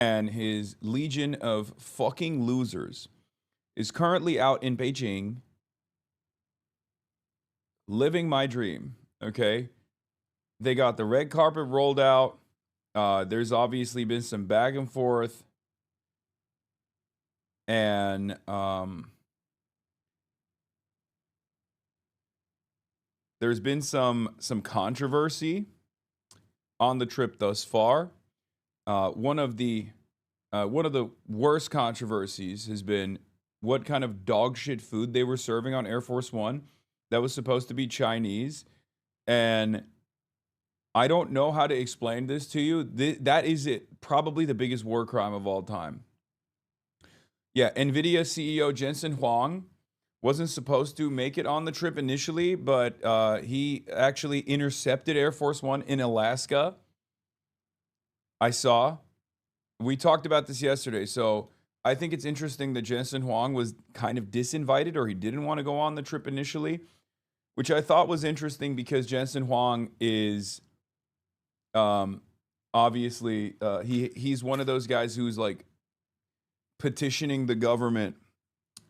and his legion of fucking losers is currently out in Beijing living my dream. Okay. They got the red carpet rolled out. There's obviously been some back and forth. And there's been some controversy on the trip thus far. One of the worst controversies has been what kind of dog shit food they were serving on Air Force One that was supposed to be Chinese. And I don't know how to explain this to you. That is probably the biggest war crime of all time. Yeah, NVIDIA CEO Jensen Huang wasn't supposed to make it on the trip initially, but he actually intercepted Air Force One in Alaska. I saw. We talked about this yesterday, so I think it's interesting that Jensen Huang was kind of disinvited, or he didn't want to go on the trip initially, which I thought was interesting because Jensen Huang is obviously he's one of those guys who's like petitioning the government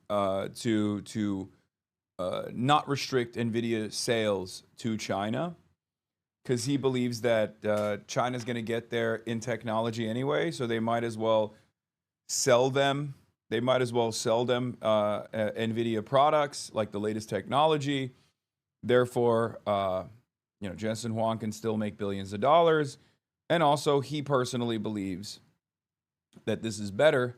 to not restrict NVIDIA sales to China, because he believes that China's going to get there in technology anyway, so they might as well sell them. They might as well sell them NVIDIA products like the latest technology. Therefore, Jensen Huang can still make billions of dollars. And also, he personally believes that this is better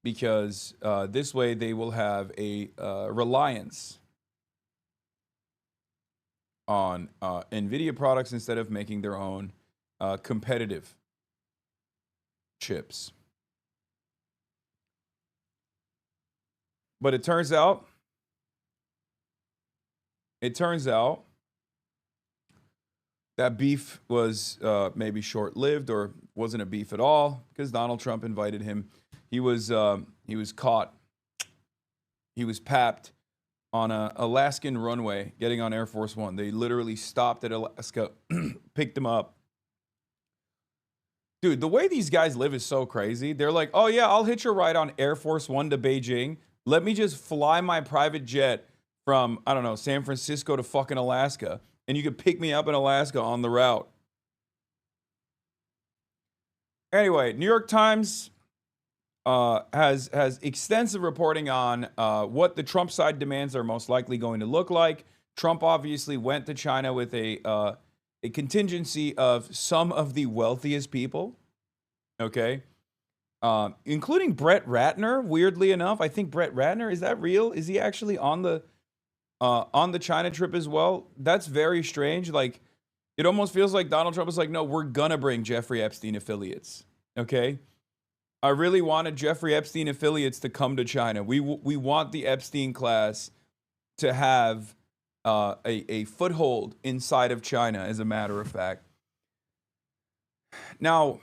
because this way they will have a reliance on NVIDIA products instead of making their own competitive chips. But it turns out that beef was maybe short-lived, or wasn't a beef at all, because Donald Trump invited him. He was caught. He was papped on a Alaskan runway getting on Air Force One. They literally stopped at Alaska, picked him up. Dude, the way these guys live is so crazy. They're like, oh yeah, I'll hitch a ride on Air Force One to Beijing. Let me just fly my private jet from, I don't know, San Francisco to fucking Alaska, and you could pick me up in Alaska on the route. Anyway, New York Times has extensive reporting on what the Trump side demands are most likely going to look like. Trump obviously went to China with a contingency of some of the wealthiest people, okay, including Brett Ratner. Weirdly enough, I think Brett Ratner, is that real? Is he actually on the China trip as well? That's very strange. Like, it almost feels like Donald Trump is like, no, we're gonna bring Jeffrey Epstein affiliates, okay? I really wanted Jeffrey Epstein affiliates to come to China. We want the Epstein class to have a foothold inside of China, as a matter of fact. Now,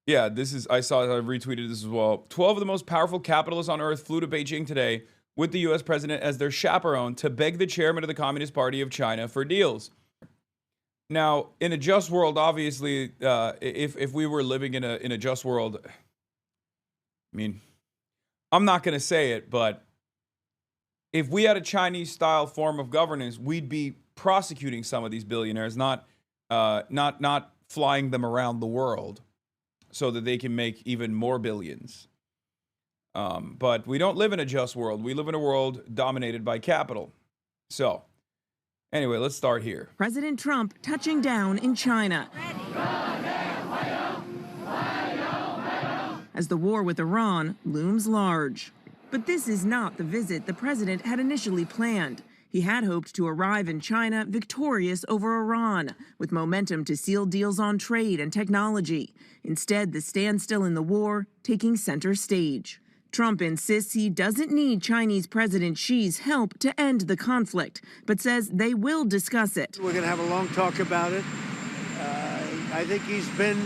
yeah, I retweeted this as well. 12 of the most powerful capitalists on earth flew to Beijing today with the U.S. president as their chaperone to beg the chairman of the Communist Party of China for deals. Now, in a just world, obviously, if we were living in a just world, I mean, I'm not going to say it, but if we had a Chinese-style form of governance, we'd be prosecuting some of these billionaires, not flying them around the world so that they can make even more billions. But we don't live in a just world. We live in a world dominated by capital. So, anyway, let's start here. President Trump touching down in China as the war with Iran looms large. But this is not the visit the president had initially planned. He had hoped to arrive in China victorious over Iran, with momentum to seal deals on trade and technology. Instead, the standstill in the war taking center stage. Trump insists he doesn't need Chinese President Xi's help to end the conflict, but says they will discuss it. We're going to have a long talk about it. I think he's been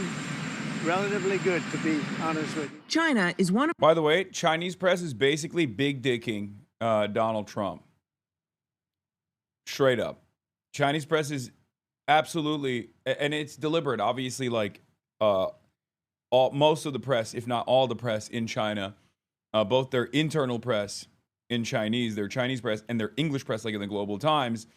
relatively good, to be honest with you. China is one of... By the way, Chinese press is basically big dicking Donald Trump. Straight up. Chinese press is absolutely, and it's deliberate, obviously, like, most of the press, if not all the press in China, both their internal press in Chinese, their Chinese press, and their English press, like in the Global Times,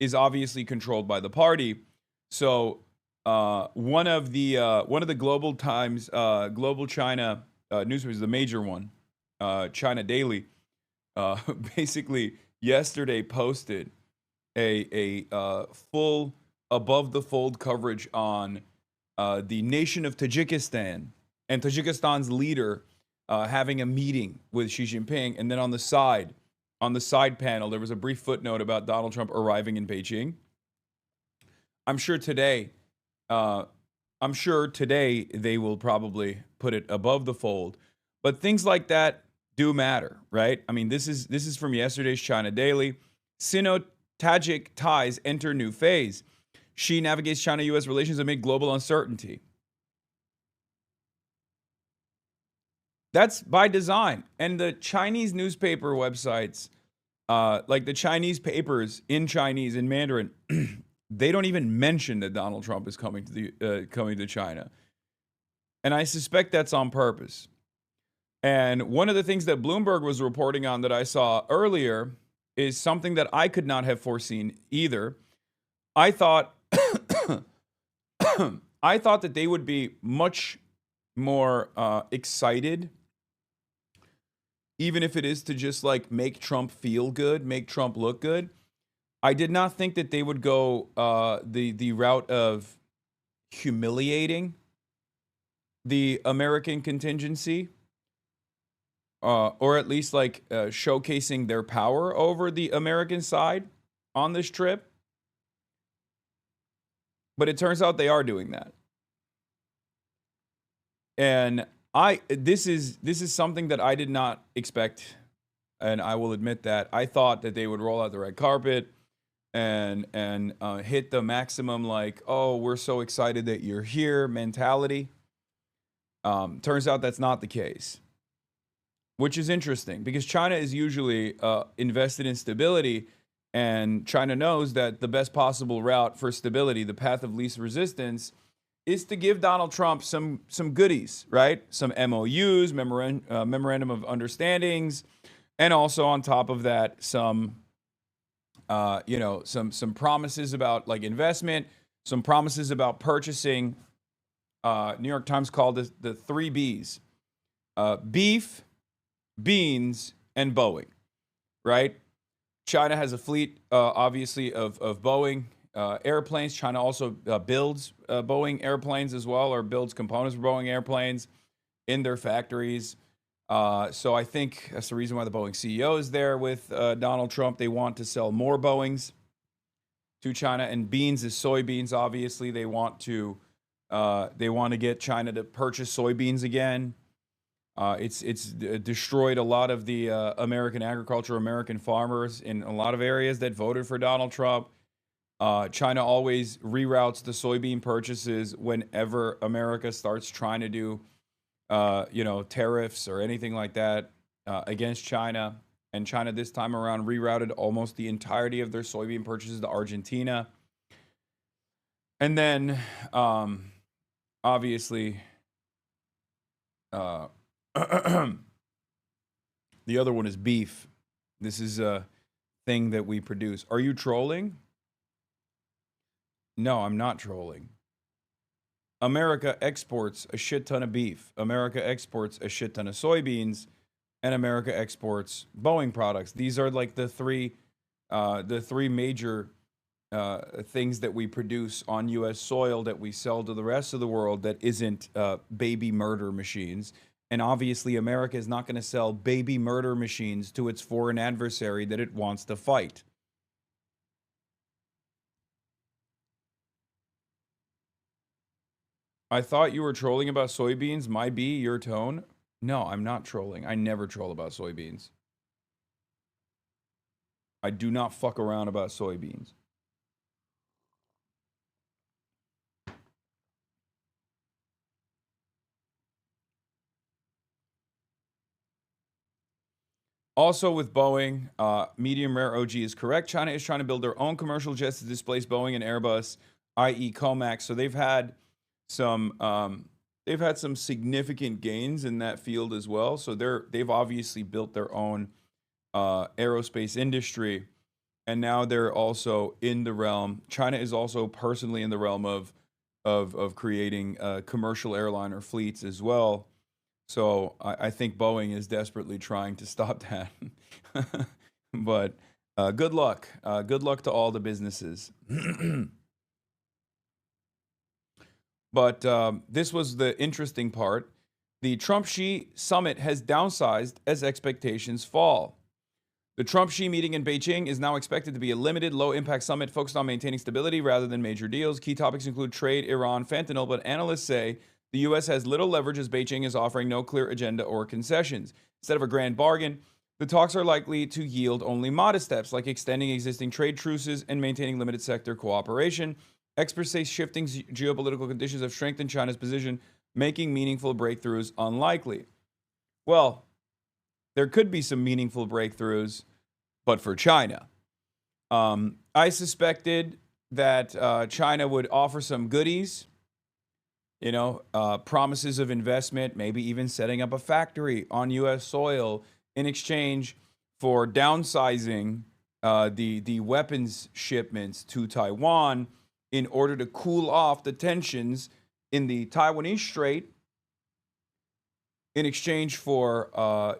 is obviously controlled by the party. So one of the Global Times, Global China newspapers, the major one, China Daily, basically yesterday posted a full above the fold coverage on the nation of Tajikistan and Tajikistan's leader having a meeting with Xi Jinping, and then on the side panel, there was a brief footnote about Donald Trump arriving in Beijing. I'm sure today they will probably put it above the fold, but things like that do matter, right? I mean, this is from yesterday's China Daily. Sino-Tajik ties enter new phase. Xi navigates China-U.S. relations amid global uncertainty. That's by design. And the Chinese newspaper websites, like the Chinese papers in Chinese, in Mandarin, they don't even mention that Donald Trump is coming to China. And I suspect that's on purpose. And one of the things that Bloomberg was reporting on that I saw earlier is something that I could not have foreseen either. I thought that they would be much more excited, even if it is to just like make Trump feel good, make Trump look good. I did not think that they would go the route of humiliating the American contingency, or at least like showcasing their power over the American side on this trip. But it turns out they are doing that. And this is something that I did not expect, and I will admit that. I thought that they would roll out the red carpet and hit the maximum, like, oh, we're so excited that you're here mentality. Turns out that's not the case, which is interesting because China is usually invested in stability, and China knows that the best possible route for stability, the path of least resistance, is to give Donald Trump some goodies, right? Some MOUs, memorandum of understandings, and also on top of that, some promises about like investment, some promises about purchasing. New York Times called it the 3 Bs: beef, beans, and Boeing, right? China has a fleet, obviously, of Boeing airplanes. China also builds Boeing airplanes as well, or builds components for Boeing airplanes in their factories. So I think that's the reason why the Boeing CEO is there with Donald Trump. They want to sell more Boeings to China, and beans is soybeans. Obviously, they want to get China to purchase soybeans again. It's destroyed a lot of the American agriculture, American farmers in a lot of areas that voted for Donald Trump. China always reroutes the soybean purchases whenever America starts trying to do, tariffs or anything like that against China. And China this time around rerouted almost the entirety of their soybean purchases to Argentina. And then, obviously, the other one is beef. This is a thing that we produce. Are you trolling? No, I'm not trolling. America exports a shit ton of beef. America exports a shit ton of soybeans, and America exports Boeing products. These are like the three major things that we produce on U.S. soil that we sell to the rest of the world that isn't baby murder machines. And obviously, America is not going to sell baby murder machines to its foreign adversary that it wants to fight. I thought you were trolling about soybeans. My B, your tone. No, I'm not trolling. I never troll about soybeans. I do not fuck around about soybeans. Also with Boeing, medium rare OG is correct. China is trying to build their own commercial jets to displace Boeing and Airbus, i.e. COMAC. So they've had some they've had some significant gains in that field as well. So they've obviously built their own aerospace industry, and now they're also in the realm. China is also personally in the realm of creating commercial airliner fleets as well. So I think Boeing is desperately trying to stop that. But good luck. Good luck to all the businesses. But this was the interesting part. The Trump-Xi summit has downsized as expectations fall. The Trump-Xi meeting in Beijing is now expected to be a limited, low-impact summit focused on maintaining stability rather than major deals. Key topics include trade, Iran, fentanyl, but analysts say the U.S. has little leverage as Beijing is offering no clear agenda or concessions. Instead of a grand bargain, the talks are likely to yield only modest steps, like extending existing trade truces and maintaining limited sector cooperation. Experts say shifting geopolitical conditions have strengthened China's position, making meaningful breakthroughs unlikely. Well, there could be some meaningful breakthroughs, but for China. I suspected that China would offer some goodies, promises of investment, maybe even setting up a factory on U.S. soil in exchange for downsizing the weapons shipments to Taiwan in order to cool off the tensions in the Taiwanese Strait, in exchange for,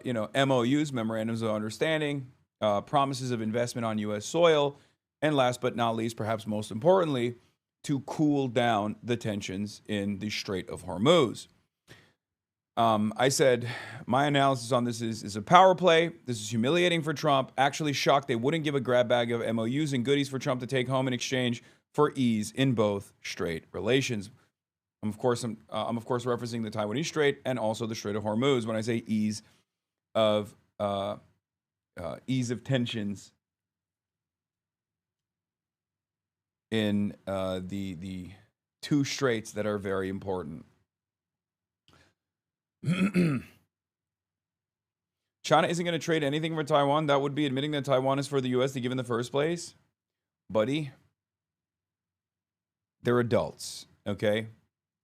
MOUs, memorandums of understanding, promises of investment on U.S. soil, and last but not least, perhaps most importantly, to cool down the tensions in the Strait of Hormuz. I said my analysis on this is a power play. This is humiliating for Trump. Actually shocked they wouldn't give a grab bag of MOUs and goodies for Trump to take home in exchange for ease in both strait relations. I'm of course referencing the Taiwanese Strait and also the Strait of Hormuz when I say ease of tensions in the two straits that are very important. China isn't going to trade anything for Taiwan. That would be admitting that Taiwan is for the U.S. to give in the first place. Buddy, they're adults, okay?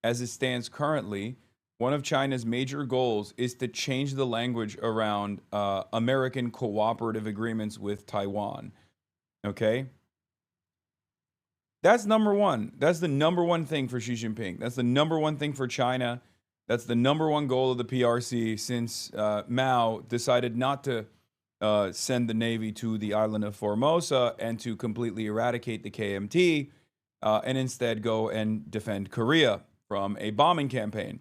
As it stands currently, one of China's major goals is to change the language around American cooperative agreements with Taiwan, okay? That's number one. That's the number one thing for Xi Jinping. That's the number one thing for China. That's the number one goal of the PRC since Mao decided not to send the Navy to the island of Formosa and to completely eradicate the KMT and instead go and defend Korea from a bombing campaign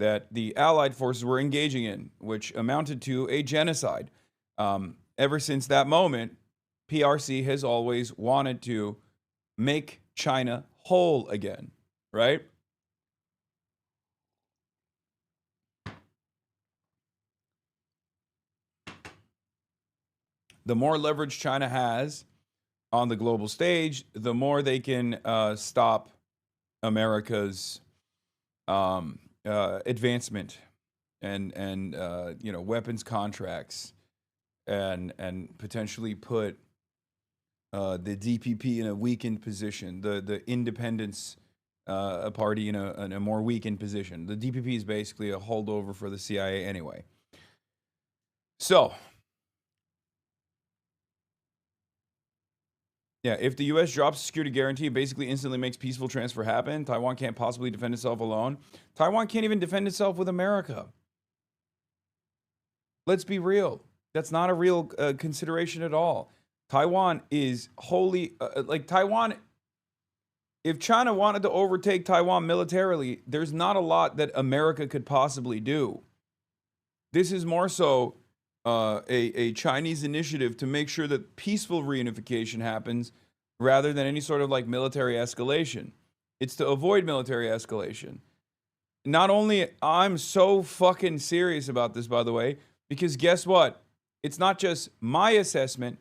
that the Allied forces were engaging in, which amounted to a genocide. Ever since that moment, PRC has always wanted to make China whole again, right? The more leverage China has on the global stage, the more they can stop America's advancement and weapons contracts and potentially put the DPP in a weakened position, the Independence Party in a more weakened position. The DPP is basically a holdover for the CIA anyway. So, yeah, if the U.S. drops security guarantee, it basically instantly makes peaceful transfer happen. Taiwan can't possibly defend itself alone. Taiwan can't even defend itself with America. Let's be real. That's not a real consideration at all. Taiwan is wholly, Taiwan, if China wanted to overtake Taiwan militarily, there's not a lot that America could possibly do. This is more so a Chinese initiative to make sure that peaceful reunification happens rather than any sort of military escalation. It's to avoid military escalation. Not only, I'm so fucking serious about this, by the way, because guess what? It's not just my assessment.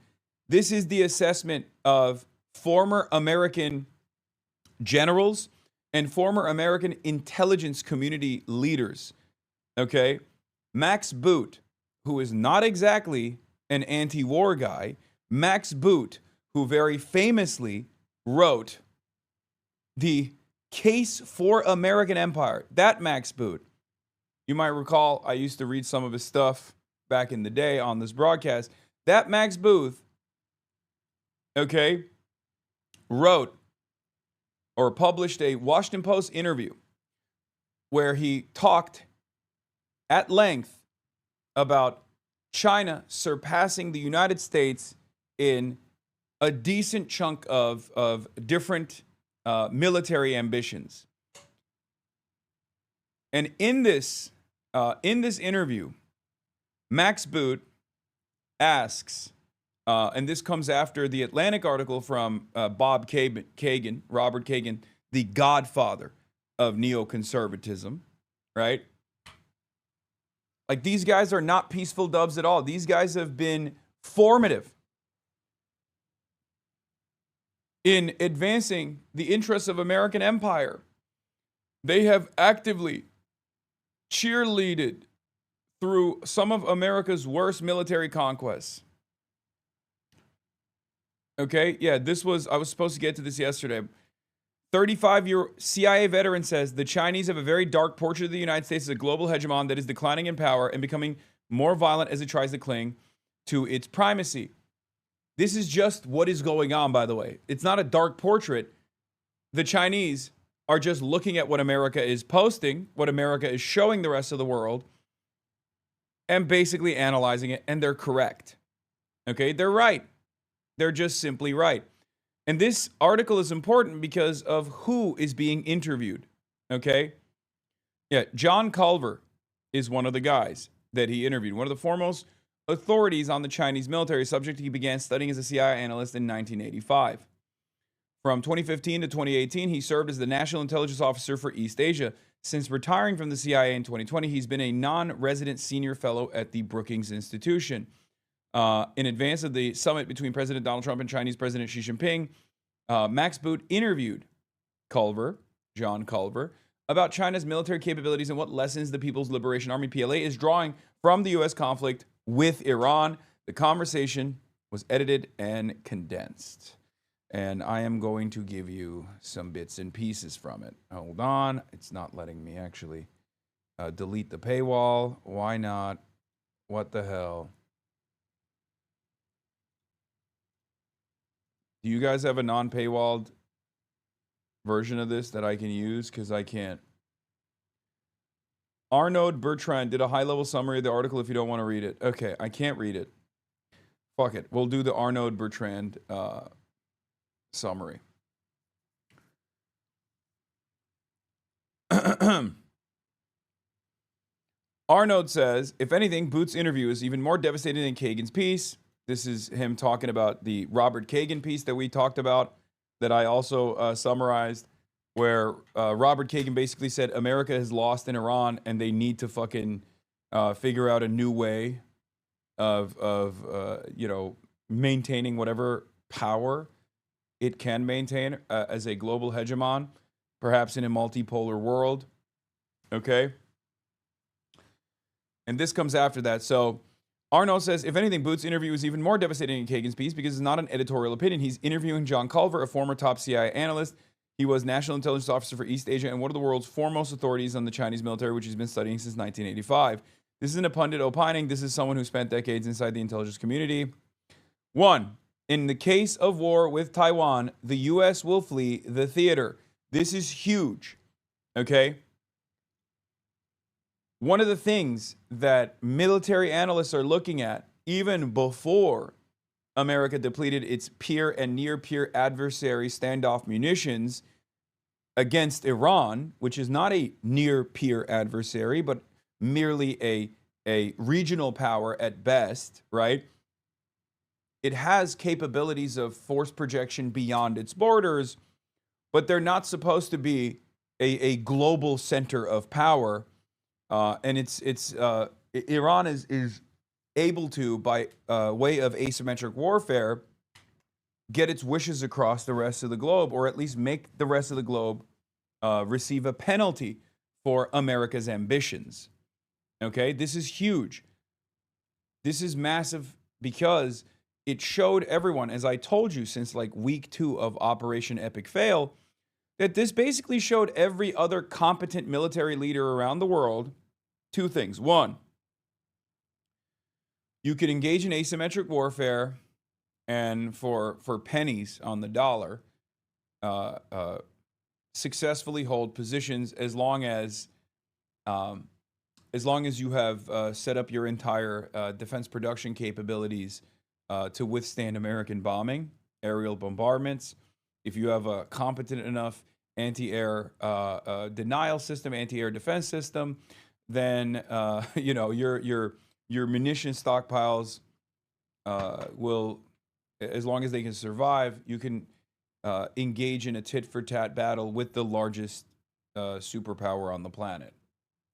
This is the assessment of former American generals and former American intelligence community leaders. Okay? Max Boot, who is not exactly an anti-war guy, Max Boot, who very famously wrote the Case for American Empire. That Max Boot. You might recall I used to read some of his stuff back in the day on this broadcast. That Max Booth, okay, wrote or published a Washington Post interview where he talked at length about China surpassing the United States in a decent chunk of different military ambitions. And in this interview, Max Boot asks, and this comes after the Atlantic article from Robert Kagan, the godfather of neoconservatism, right? Like, these guys are not peaceful doves at all. These guys have been formative in advancing the interests of American empire. They have actively cheerleaded through some of America's worst military conquests. Okay, yeah, I was supposed to get to this yesterday. 35-year CIA veteran says the Chinese have a very dark portrait of the United States as a global hegemon that is declining in power and becoming more violent as it tries to cling to its primacy. This is just what is going on, by the way. It's not a dark portrait. The Chinese are just looking at what America is posting, what America is showing the rest of the world, and basically analyzing it, and they're correct. Okay, they're right. They're just simply right. And this article is important because of who is being interviewed. Okay? Yeah, John Culver is one of the guys that he interviewed, one of the foremost authorities on the Chinese military, subject he began studying as a CIA analyst in 1985. From 2015 to 2018, he served as the National Intelligence Officer for East Asia. Since retiring from the CIA in 2020, he's been a non-resident senior fellow at the Brookings Institution. In advance of the summit between President Donald Trump and Chinese President Xi Jinping, Max Boot interviewed John Culver, about China's military capabilities and what lessons the People's Liberation Army, PLA, is drawing from the U.S. conflict with Iran. The conversation was edited and condensed, and I am going to give you some bits and pieces from it. Hold on. It's not letting me actually delete the paywall. Why not? What the hell? Do you guys have a non-paywalled version of this that I can use? Because I can't. Arnaud Bertrand did a high-level summary of the article if you don't want to read it. Okay, I can't read it. Fuck it. We'll do the Arnaud Bertrand summary. Arnaud says, if anything, Boot's interview is even more devastating than Kagan's piece. This is him talking about the Robert Kagan piece that we talked about, that I also summarized, where Robert Kagan basically said America has lost in Iran and they need to fucking figure out a new way of maintaining whatever power it can maintain as a global hegemon, perhaps in a multipolar world. Okay? And this comes after that. So Arnaud says, if anything, Boot's interview is even more devastating than Kagan's piece because it's not an editorial opinion. He's interviewing John Culver, a former top CIA analyst. He was National Intelligence Officer for East Asia and one of the world's foremost authorities on the Chinese military, which he's been studying since 1985. This isn't a pundit opining. This is someone who spent decades inside the intelligence community. 1. In the case of war with Taiwan, the U.S. will flee the theater. This is huge. Okay? One of the things that military analysts are looking at, even before America depleted its peer and near-peer adversary standoff munitions against Iran, which is not a near-peer adversary, but merely a regional power at best, right? It has capabilities of force projection beyond its borders, but they're not supposed to be a global center of power. And Iran is able to, by way of asymmetric warfare, get its wishes across the rest of the globe, or at least make the rest of the globe receive a penalty for America's ambitions. Okay, this is huge. This is massive because it showed everyone, as I told you since like week 2 of Operation Epic Fail, that this basically showed every other competent military leader around the world two things. One, you could engage in asymmetric warfare and for pennies on the dollar, successfully hold positions as long as you have set up your entire defense production capabilities to withstand American bombing, aerial bombardments. If you have a competent enough anti-air denial system, anti-air defense system, then your munition stockpiles will, as long as they can survive, you can engage in a tit-for-tat battle with the largest superpower on the planet.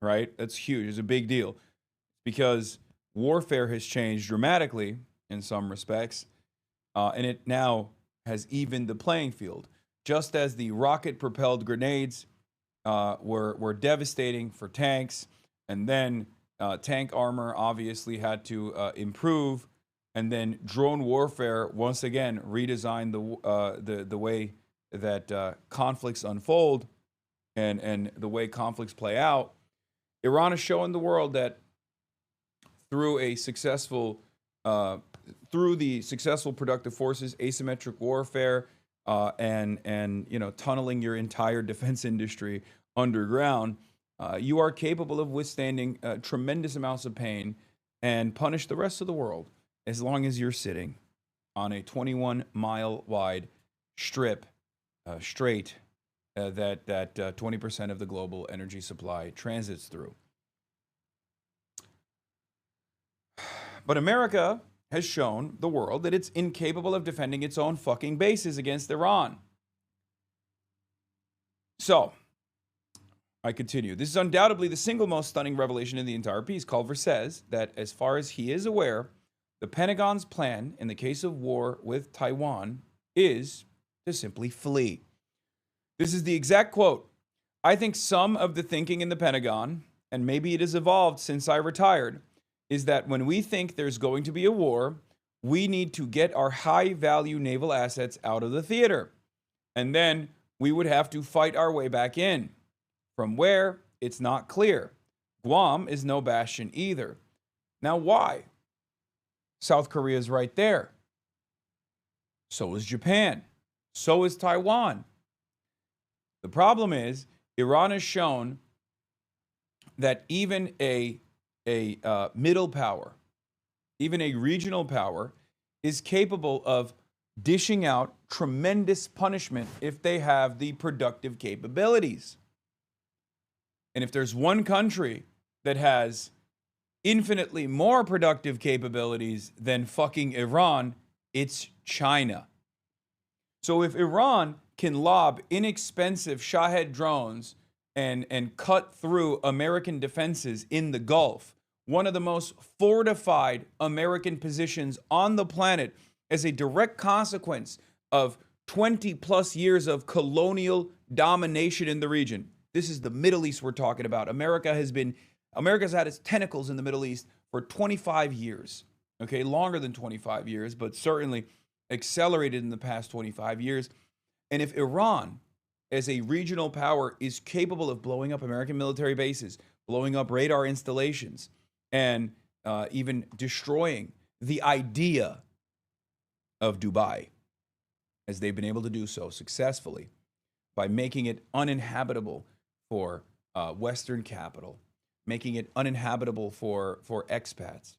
Right? That's huge. It's a big deal because warfare has changed dramatically in some respects, and it now has evened the playing field. Just as the rocket-propelled grenades were devastating for tanks, and then tank armor obviously had to improve, and then drone warfare once again redesigned the way that conflicts unfold and the way conflicts play out. Iran is showing the world that through the successful productive forces, asymmetric warfare, and tunneling your entire defense industry underground, you are capable of withstanding tremendous amounts of pain and punish the rest of the world as long as you're sitting on a 21-mile wide strip straight that 20% of the global energy supply transits through. But America has shown the world that it's incapable of defending its own fucking bases against Iran. So, I continue. This is undoubtedly the single most stunning revelation in the entire piece. Culver says that as far as he is aware, the Pentagon's plan in the case of war with Taiwan is to simply flee. This is the exact quote. I think some of the thinking in the Pentagon, and maybe it has evolved since I retired, is that when we think there's going to be a war, we need to get our high-value naval assets out of the theater. And then we would have to fight our way back in. From where, it's not clear. Guam is no bastion either. Now, why? South Korea is right there. So is Japan. So is Taiwan. The problem is, Iran has shown that even a middle power, even a regional power, is capable of dishing out tremendous punishment if they have the productive capabilities. And if there's one country that has infinitely more productive capabilities than fucking Iran, it's China. So if Iran can lob inexpensive Shahed drones and cut through American defenses in the Gulf, one of the most fortified American positions on the planet, as a direct consequence of 20 plus years of colonial domination in the region. This is the Middle East we're talking about. America's had its tentacles in the Middle East for 25 years. Okay, longer than 25 years, but certainly accelerated in the past 25 years. And if Iran, as a regional power, is capable of blowing up American military bases, blowing up radar installations, and even destroying the idea of Dubai, as they've been able to do so successfully by making it uninhabitable for Western capital, making it uninhabitable for expats,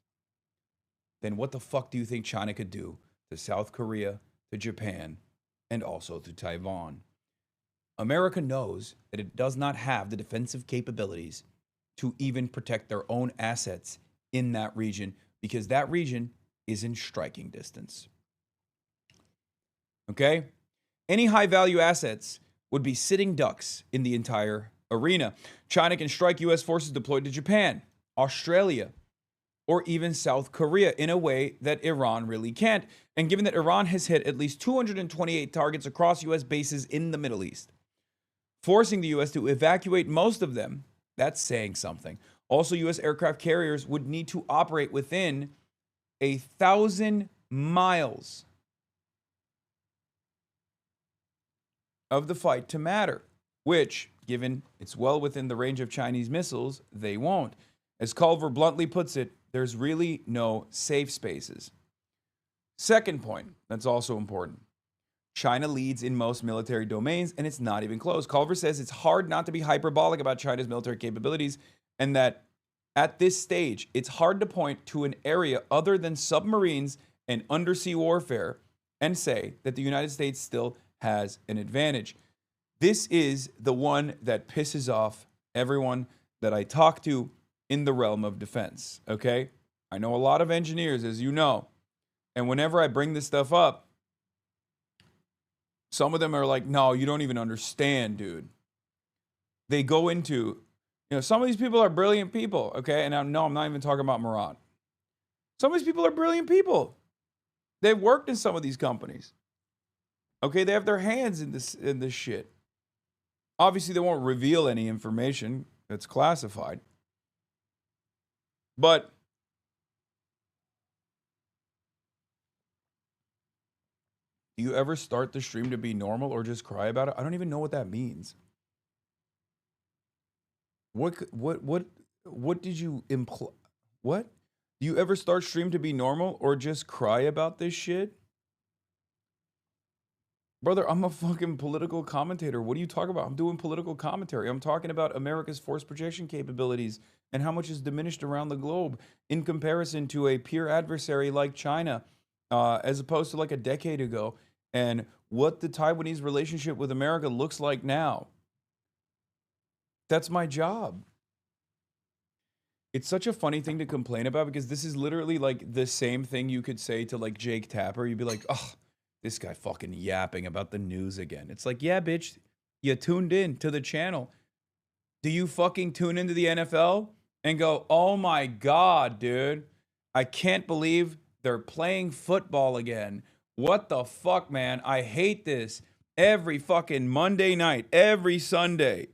then what the fuck do you think China could do to South Korea, to Japan, and also to Taiwan? America knows that it does not have the defensive capabilities to even protect their own assets in that region, because that region is in striking distance. Okay? Any high-value assets would be sitting ducks in the entire arena. China can strike U.S. forces deployed to Japan, Australia, or even South Korea in a way that Iran really can't. And given that Iran has hit at least 228 targets across U.S. bases in the Middle East, forcing the U.S. to evacuate most of them, that's saying something. Also, U.S. aircraft carriers would need to operate within 1,000 miles of the fight to matter, which, given it's well within the range of Chinese missiles, they won't. As Culver bluntly puts it, there's really no safe spaces. Second point that's also important. China leads in most military domains, and it's not even close. Culver says it's hard not to be hyperbolic about China's military capabilities, and that at this stage, it's hard to point to an area other than submarines and undersea warfare and say that the United States still has an advantage. This is the one that pisses off everyone that I talk to in the realm of defense, okay? I know a lot of engineers, as you know, and whenever I bring this stuff up, some of them are like, no, you don't even understand, dude. They go into, some of these people are brilliant people, okay? And I'm not even talking about Murat. Some of these people are brilliant people. They've worked in some of these companies. Okay, they have their hands in this shit. Obviously, they won't reveal any information that's classified. But do you ever start the stream to be normal or just cry about it? I don't even know what that means. What did you imply? What? Do you ever start stream to be normal or just cry about this shit? Brother, I'm a fucking political commentator. What are you talking about? I'm doing political commentary. I'm talking about America's force projection capabilities and how much is diminished around the globe in comparison to a peer adversary like China, as opposed to like a decade ago, and what the Taiwanese relationship with America looks like now. That's my job. It's such a funny thing to complain about because this is literally like the same thing you could say to like Jake Tapper. You'd be like, oh, this guy fucking yapping about the news again. It's like, yeah, bitch, you tuned in to the channel. Do you fucking tune into the NFL and go, oh my God, dude, I can't believe they're playing football again. What the fuck, man? I hate this. Every fucking Monday night, every Sunday.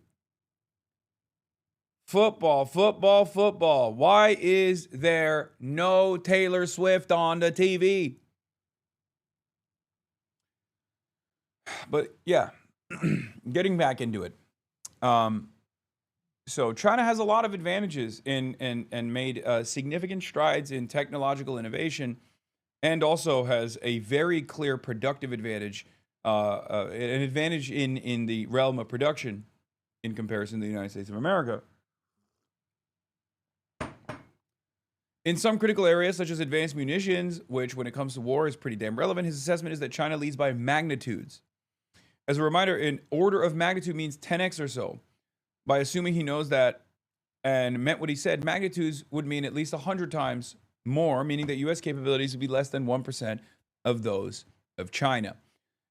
Football, football, football. Why is there no Taylor Swift on the TV? But yeah, getting back into it. So China has a lot of advantages and made significant strides in technological innovation, and also has a very clear productive advantage, an advantage in the realm of production in comparison to the United States of America. In some critical areas, such as advanced munitions, which when it comes to war is pretty damn relevant, his assessment is that China leads by magnitudes. As a reminder, an order of magnitude means 10x or so. By assuming he knows that and meant what he said, magnitudes would mean at least 100 times more, meaning that U.S. capabilities would be less than 1% of those of China.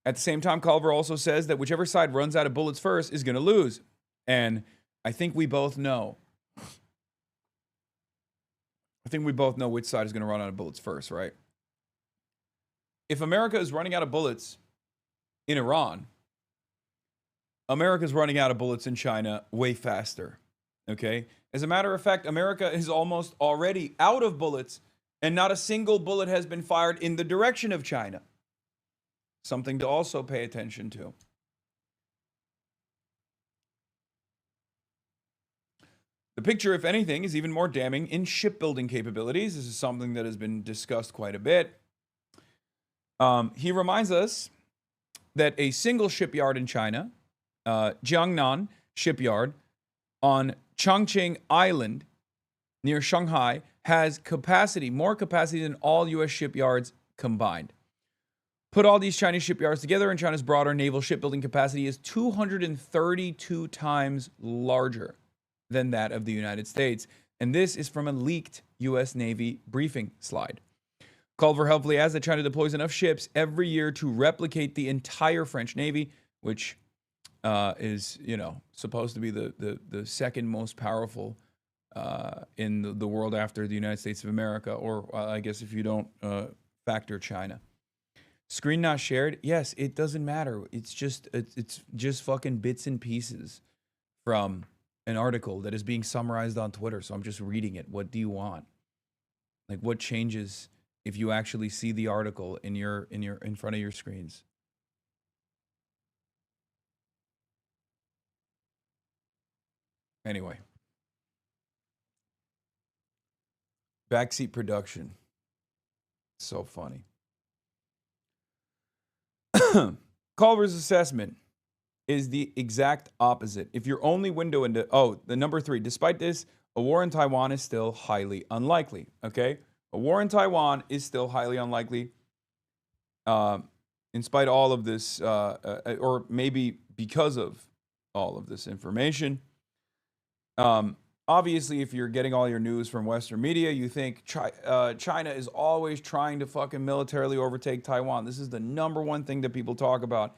At the same time, Culver also says that whichever side runs out of bullets first is going to lose. And I think we both know. I think we both know which side is going to run out of bullets first, right? If America is running out of bullets in Iran, America's running out of bullets in China way faster, okay? As a matter of fact, America is almost already out of bullets, and not a single bullet has been fired in the direction of China. Something to also pay attention to. The picture, if anything, is even more damning in shipbuilding capabilities. This is something that has been discussed quite a bit. He reminds us that a single shipyard in China, Jiangnan Shipyard on Chongqing Island near Shanghai, has capacity, more capacity than all U.S. shipyards combined. Put all these Chinese shipyards together, and China's broader naval shipbuilding capacity is 232 times larger than that of the United States. And this is from a leaked U.S. Navy briefing slide. Culver helpfully adds that China deploys enough ships every year to replicate the entire French Navy, which is, supposed to be the second most powerful in the world after the United States of America, or I guess if you don't factor China. Screen not shared? Yes, it doesn't matter. It's just fucking bits and pieces from an article that is being summarized on Twitter, so I'm just reading it. What do you want? Like, what changes if you actually see the article in front of your screens? Anyway. Backseat production. So funny. Culver's assessment is the exact opposite. If your only window into, the number 3, despite this, a war in Taiwan is still highly unlikely. Okay? A war in Taiwan is still highly unlikely. In spite of all of this, or maybe because of all of this information. Obviously, if you're getting all your news from Western media, you think China is always trying to fucking militarily overtake Taiwan. This is the number one thing that people talk about.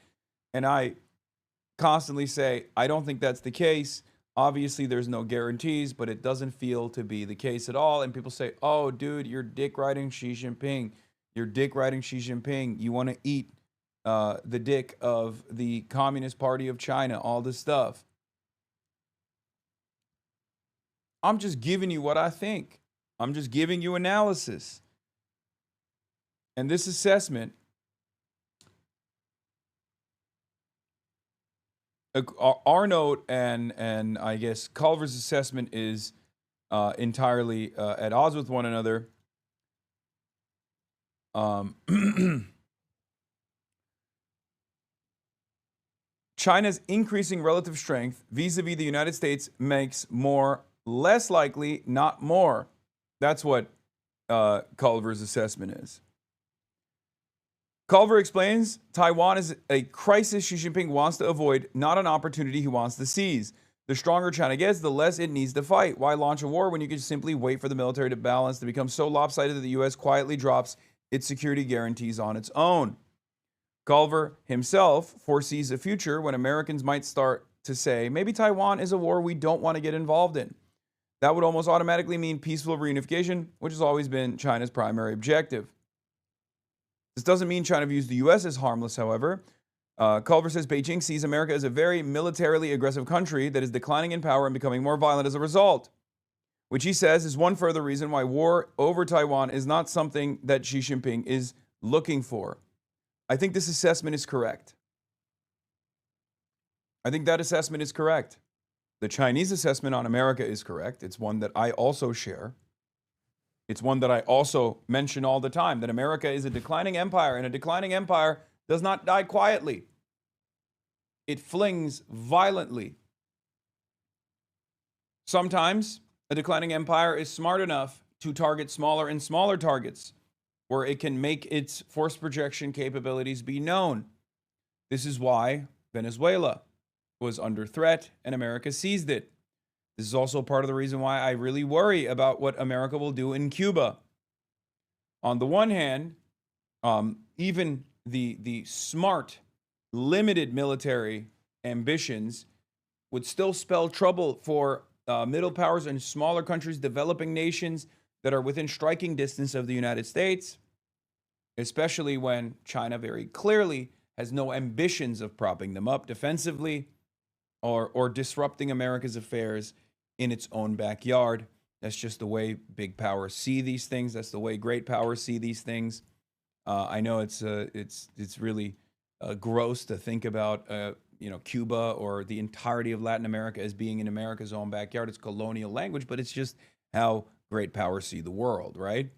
And I constantly say, I don't think that's the case. Obviously, there's no guarantees, but it doesn't feel to be the case at all. And people say, oh, dude, you're dick riding Xi Jinping. You're dick riding Xi Jinping. You want to eat the dick of the Communist Party of China, all this stuff. I'm just giving you what I think. I'm just giving you analysis. And this assessment, Arnaud and I guess Culver's assessment is entirely at odds with one another. China's increasing relative strength vis-a-vis the United States makes less likely, not more. That's what Culver's assessment is. Culver explains Taiwan is a crisis Xi Jinping wants to avoid, not an opportunity he wants to seize. The stronger China gets, the less it needs to fight. Why launch a war when you can simply wait for the military to balance to become so lopsided that the U.S. quietly drops its security guarantees on its own? Culver himself foresees a future when Americans might start to say, maybe Taiwan is a war we don't want to get involved in. That would almost automatically mean peaceful reunification, which has always been China's primary objective. This doesn't mean China views the U.S. as harmless, however. Culver says Beijing sees America as a very militarily aggressive country that is declining in power and becoming more violent as a result, which he says is one further reason why war over Taiwan is not something that Xi Jinping is looking for. I think this assessment is correct. I think that assessment is correct. The Chinese assessment on America is correct. It's one that I also share. It's one that I also mention all the time, that America is a declining empire, and a declining empire does not die quietly. It flings violently. Sometimes a declining empire is smart enough to target smaller and smaller targets, where it can make its force projection capabilities be known. This is why Venezuela was under threat and America seized it. This is also part of the reason why I really worry about what America will do in Cuba. On the one hand, even the smart, limited military ambitions would still spell trouble for middle powers and smaller countries, developing nations that are within striking distance of the United States, especially when China very clearly has no ambitions of propping them up defensively or disrupting America's affairs in its own backyard. That's just the way big powers see these things. That's the way great powers see these things. I know it's really gross to think about Cuba or the entirety of Latin America as being in America's own backyard. It's colonial language, but it's just how great powers see the world, right?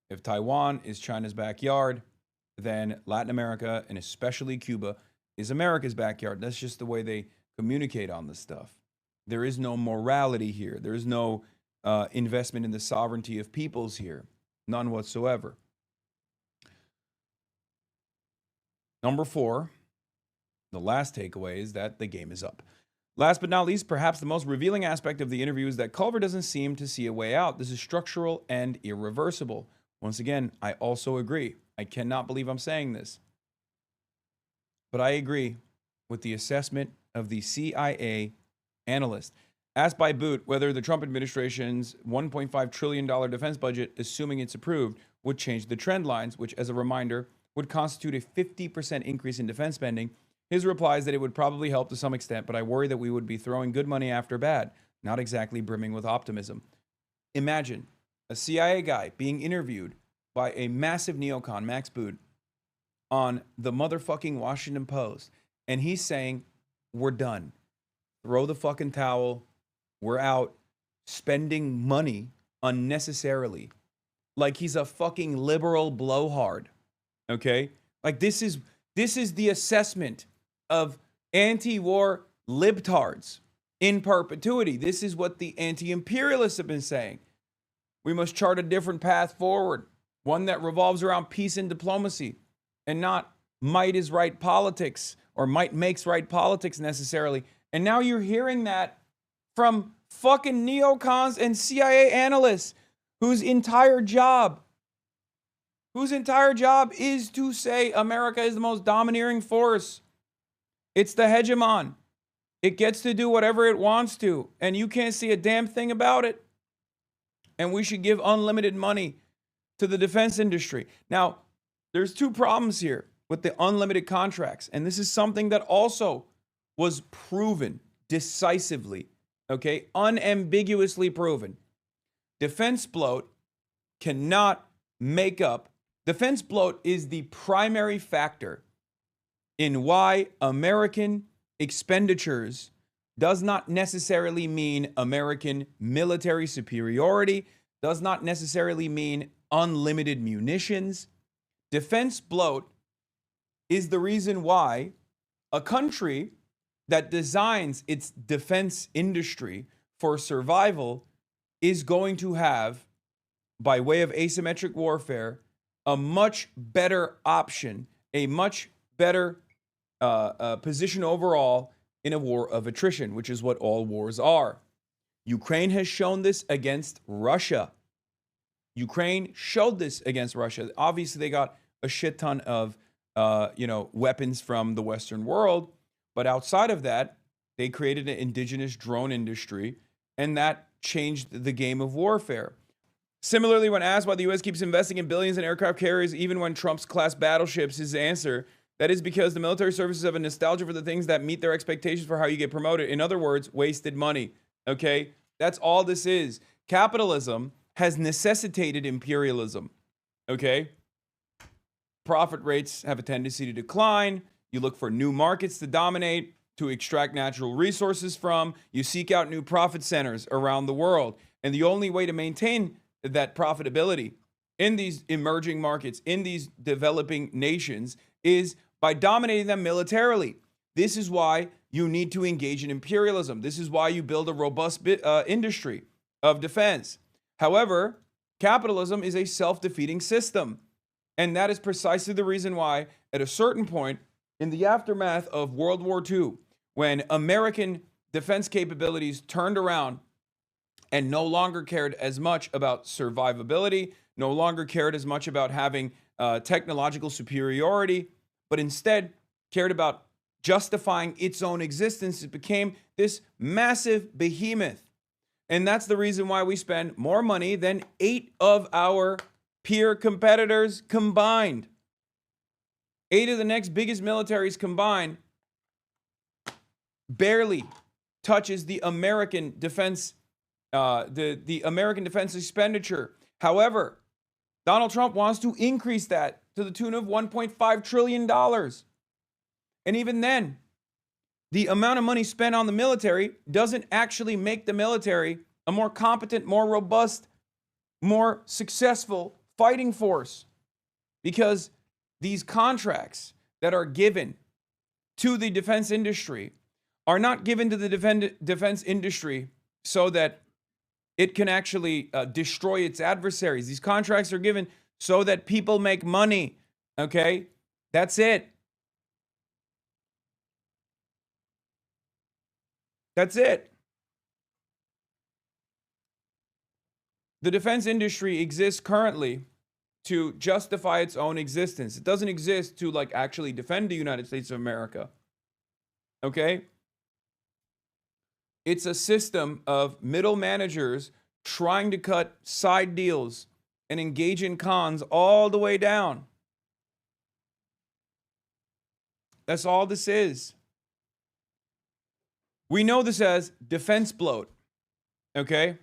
If Taiwan is China's backyard, then Latin America, and especially Cuba, is America's backyard. That's just the way they communicate on this stuff. There is no morality here. There is no investment in the sovereignty of peoples here. None whatsoever. Number 4, the last takeaway is that the game is up. Last but not least, perhaps the most revealing aspect of the interview is that Culver doesn't seem to see a way out. This is structural and irreversible. Once again, I also agree. I cannot believe I'm saying this. But I agree with the assessment of the CIA analyst. Asked by Boot whether the Trump administration's $1.5 trillion defense budget, assuming it's approved, would change the trend lines, which, as a reminder, would constitute a 50% increase in defense spending, his reply is that it would probably help to some extent, but I worry that we would be throwing good money after bad, not exactly brimming with optimism. Imagine a CIA guy being interviewed by a massive neocon, Max Boot, on the motherfucking Washington Post, and he's saying, we're done. Throw the fucking towel. we're out spending money unnecessarily. Like he's a fucking liberal blowhard. Okay? Like this is the assessment of anti-war libtards in perpetuity. This is what the anti-imperialists have been saying. We must chart a different path forward, one that revolves around peace and diplomacy, and not might is right politics or might makes right politics necessarily. And now you're hearing that from fucking neocons and CIA analysts whose entire job is to say America is the most domineering force. It's the hegemon. It gets to do whatever it wants to, and you can't see a damn thing about it. And we should give unlimited money to the defense industry. Now, there's two problems here with the unlimited contracts, and this is something that also was proven decisively, okay, unambiguously proven. Defense bloat cannot make up. Defense bloat is the primary factor in why American expenditures does not necessarily mean American military superiority, does not necessarily mean unlimited munitions. Defense bloat is the reason why a country that designs its defense industry for survival is going to have, by way of asymmetric warfare, a much better option, a much better position overall in a war of attrition, which is what all wars are. Ukraine has shown this against Russia. Ukraine showed this against Russia. Obviously, they got a shit ton of weapons from the Western world, but outside of that, they created an indigenous drone industry, and that changed the game of warfare. Similarly, when asked why the U.S. keeps investing in billions in aircraft carriers, even when Trump's class battleships, his answer, that is because the military services have a nostalgia for the things that meet their expectations for how you get promoted. In other words, wasted money. Okay? That's all this is. Capitalism has necessitated imperialism. Okay? Profit rates have a tendency to decline. You look for new markets to dominate, to extract natural resources from. You seek out new profit centers around the world. And the only way to maintain that profitability in these emerging markets, in these developing nations, is by dominating them militarily. This is why you need to engage in imperialism. This is why you build a robust industry of defense. However, capitalism is a self-defeating system. And that is precisely the reason why, at a certain point in the aftermath of World War II, when American defense capabilities turned around and no longer cared as much about survivability, no longer cared as much about having technological superiority, but instead cared about justifying its own existence, it became this massive behemoth. And that's the reason why we spend more money than 8 of our peer competitors combined. 8 of the next biggest militaries combined barely touches the American defense, the American defense expenditure. However, Donald Trump wants to increase that to the tune of $1.5 trillion. And even then, the amount of money spent on the military doesn't actually make the military a more competent, more robust, more successful fighting force. Because these contracts that are given to the defense industry are not given to the defense industry so that it can actually destroy its adversaries. These contracts are given so that people make money. Okay? That's it. That's it. The defense industry exists currently to justify its own existence. It doesn't exist to actually defend the United States of America. Okay? It's a system of middle managers trying to cut side deals and engage in cons all the way down. That's all this is. We know this as defense bloat. Okay?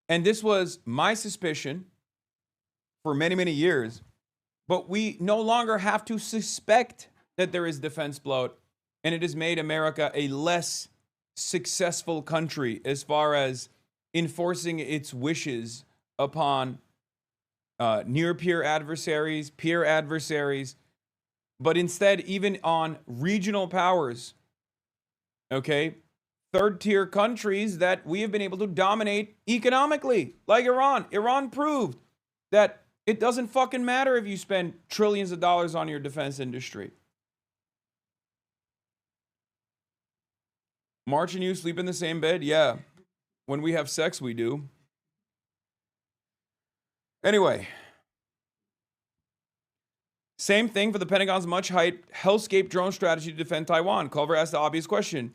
And this was my suspicion for many, many years. But we no longer have to suspect that there is defense bloat and it has made America a less successful country as far as enforcing its wishes upon near peer adversaries, but instead, even on regional powers, okay, third tier countries that we have been able to dominate economically, like Iran. Iran proved that it doesn't fucking matter if you spend trillions of dollars on your defense industry. March and you sleep in the same bed? Yeah. When we have sex, we do. Anyway. Same thing for the Pentagon's much-hyped hellscape drone strategy to defend Taiwan. Culver asked the obvious question.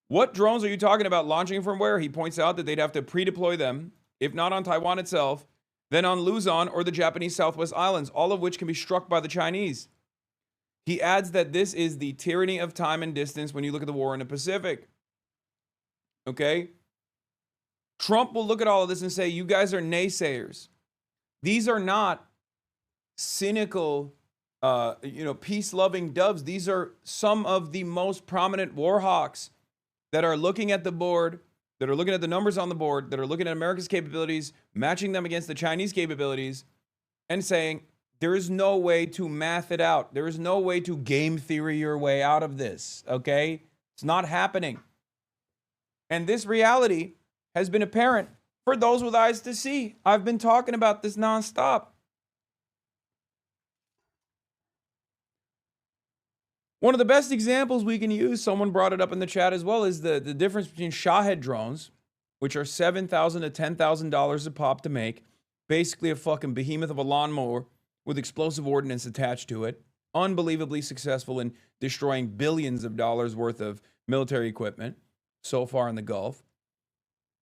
What drones are you talking about launching from where? He points out that they'd have to pre-deploy them, if not on Taiwan itself, then on Luzon or the Japanese Southwest Islands, all of which can be struck by the Chinese. He adds that this is the tyranny of time and distance when you look at the war in the Pacific. Okay? Trump will look at all of this and say, you guys are naysayers. These are not cynical, peace-loving doves. These are some of the most prominent war hawks that are looking at the board, that are looking at the numbers on the board, that are looking at America's capabilities, matching them against the Chinese capabilities, and saying, there is no way to math it out. There is no way to game theory your way out of this, okay? It's not happening. And this reality has been apparent for those with eyes to see. I've been talking about this nonstop. One of the best examples we can use, someone brought it up in the chat as well, is the difference between Shahed drones, which are $7,000 to $10,000 a pop to make, basically a fucking behemoth of a lawnmower with explosive ordnance attached to it, unbelievably successful in destroying billions of dollars worth of military equipment so far in the Gulf.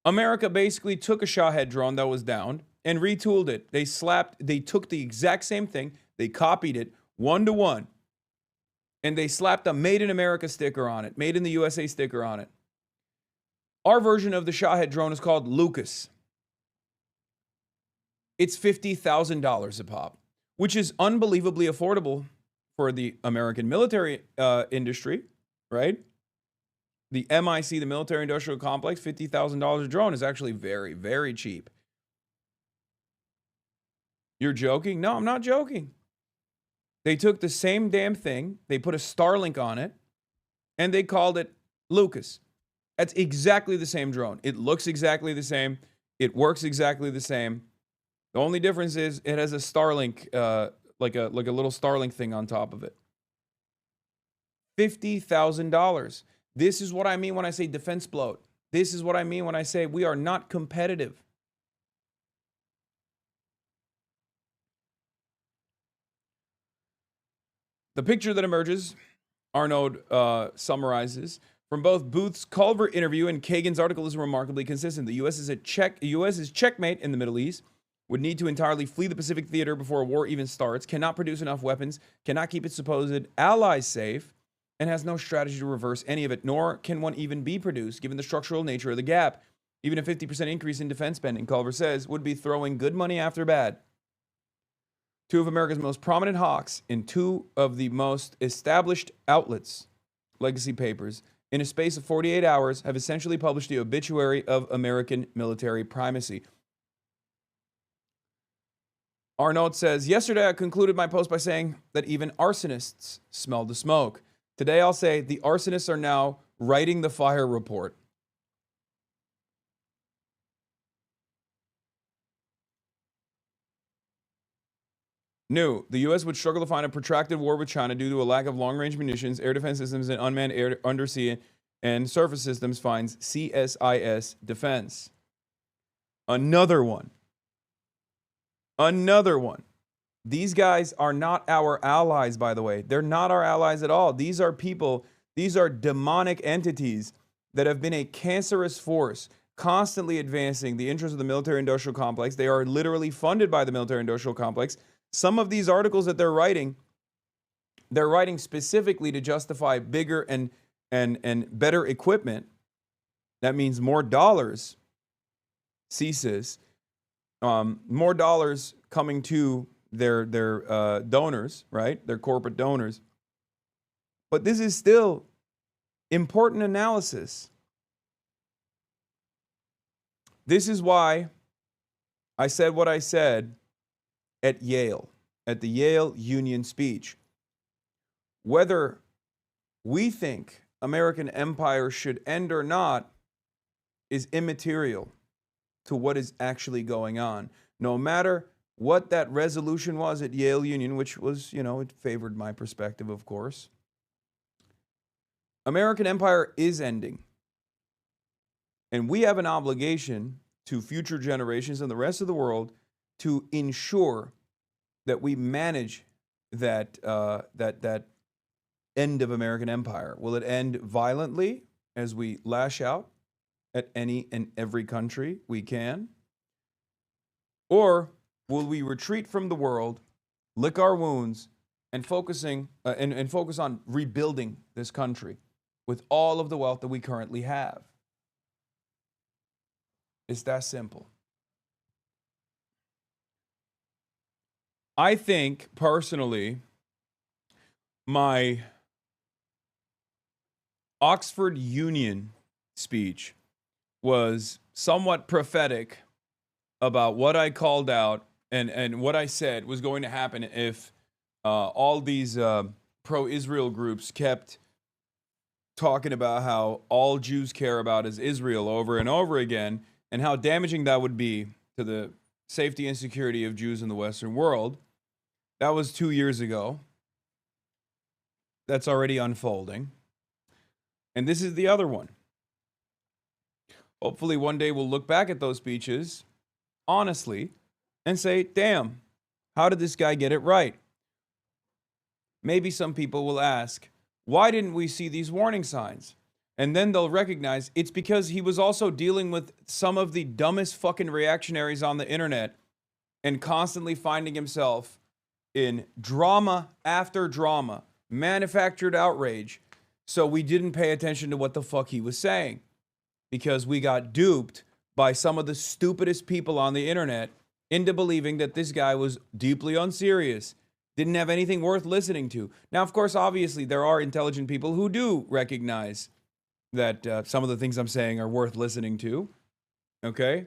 America basically took a Shahed drone that was downed and retooled it. They took the exact same thing, they copied it 1-to-1, and they slapped a Made in America sticker on it, Made in the USA sticker on it. Our version of the Shahed drone is called Lucas. It's $50,000 a pop, which is unbelievably affordable for the American military industry, right? The MIC, the military industrial complex, $50,000 a drone is actually very, very cheap. You're joking? No, I'm not joking. They took the same damn thing, they put a Starlink on it, and they called it Lucas. That's exactly the same drone. It looks exactly the same. It works exactly the same. The only difference is it has a Starlink, like a little Starlink thing on top of it. $50,000. This is what I mean when I say defense bloat. This is what I mean when I say we are not competitive. The picture that emerges, Arnaud summarizes, from both Booth's Culver interview and Kagan's article is remarkably consistent. The U.S. is checkmate in the Middle East, would need to entirely flee the Pacific theater before a war even starts, cannot produce enough weapons, cannot keep its supposed allies safe, and has no strategy to reverse any of it, nor can one even be produced, given the structural nature of the gap. Even a 50% increase in defense spending, Culver says, would be throwing good money after bad. Two of America's most prominent hawks in two of the most established outlets, legacy papers, in a space of 48 hours have essentially published the obituary of American military primacy. Arnaud says, yesterday I concluded my post by saying that even arsonists smell the smoke. Today I'll say the arsonists are now writing the fire report. New, the U.S. would struggle to find a protracted war with China due to a lack of long-range munitions, air defense systems, and unmanned air, undersea, and surface systems, finds CSIS Defense. Another one. These guys are not our allies, by the way. They're not our allies at all. These are people, these are demonic entities that have been a cancerous force, constantly advancing the interests of the military-industrial complex. They are literally funded by the military-industrial complex. Some of these articles that they're writing specifically to justify bigger and better equipment. That means more dollars, CSIS, more dollars coming to their donors, right? Their corporate donors. But this is still Important analysis. This is why I said what I said at Yale, at the Yale Union speech. Whether we think American empire should end or not is immaterial to what is actually going on. No matter what that resolution was at Yale Union, which was, it favored my perspective, of course. American empire is ending. And we have an obligation to future generations and the rest of the world to ensure that we manage that end of American empire. Will it end violently as we lash out at any and every country we can? Or will we retreat from the world, lick our wounds, and focus on rebuilding this country with all of the wealth that we currently have? It's that simple. I think, personally, my Oxford Union speech was somewhat prophetic about what I called out and what I said was going to happen if all these pro-Israel groups kept talking about how all Jews care about is Israel over and over again, and how damaging that would be to the safety and security of Jews in the Western world. That was 2 years ago. That's already unfolding. And this is the other one. Hopefully one day we'll look back at those speeches honestly and say, damn, how did this guy get it right? Maybe some people will ask, why didn't we see these warning signs? And then they'll recognize it's because he was also dealing with some of the dumbest fucking reactionaries on the internet and constantly finding himself in drama after drama, manufactured outrage. So we didn't pay attention to what the fuck he was saying because we got duped by some of the stupidest people on the internet into believing that this guy was deeply unserious, didn't have anything worth listening to. Now, of course, obviously, there are intelligent people who do recognize that some of the things I'm saying are worth listening to. Okay?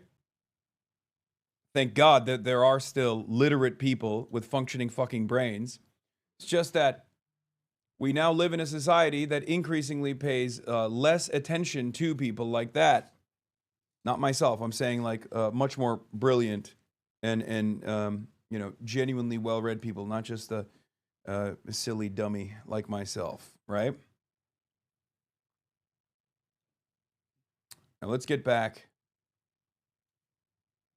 Thank God that there are still literate people with functioning fucking brains. It's just that we now live in a society that increasingly pays less attention to people like that. Not myself. I'm saying like much more brilliant and genuinely well-read people, not just a silly dummy like myself, right? Now let's get back